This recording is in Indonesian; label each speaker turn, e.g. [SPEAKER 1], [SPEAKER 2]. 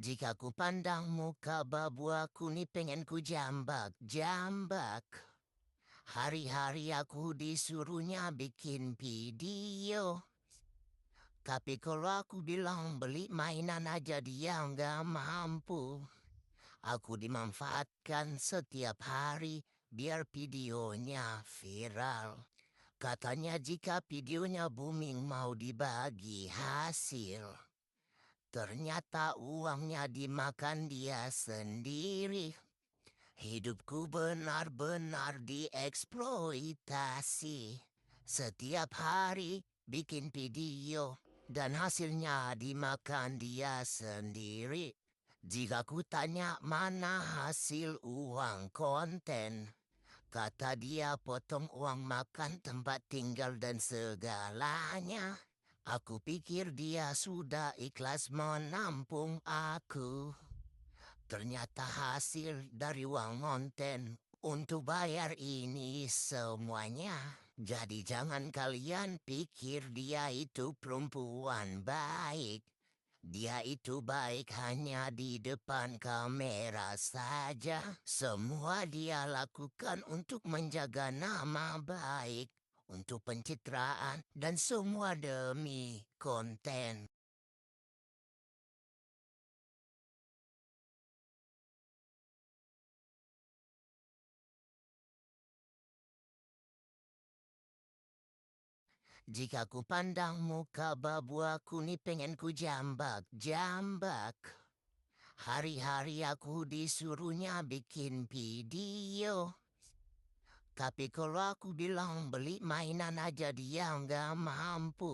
[SPEAKER 1] Jika ku pandang muka babu aku nih pengen ku jambak. Hari-hari aku disuruhnya bikin video. Tapi kalau aku bilang beli mainan aja dia nggak mampu. Aku dimanfaatkan setiap hari biar videonya viral. Katanya jika videonya booming mau dibagi hasil. Ternyata uangnya dimakan dia sendiri. Hidupku benar-benar dieksploitasi. Setiap hari bikin video dan hasilnya dimakan dia sendiri. Jika ku tanya mana hasil uang konten, kata dia potong uang makan, tempat tinggal dan segalanya. Aku pikir dia sudah ikhlas menampung aku. Ternyata hasil dari uang konten untuk bayar ini semuanya. Jadi jangan kalian pikir dia itu perempuan baik. Dia itu baik hanya di depan kamera saja. Semua dia lakukan untuk menjaga nama baik, untuk pencitraan, dan semua demi konten. Jika ku pandang muka babu aku nih pengen ku jambak. Hari-hari aku disuruhnya bikin video. Tapi kalau aku bilang beli mainan aja dia nggak mampu.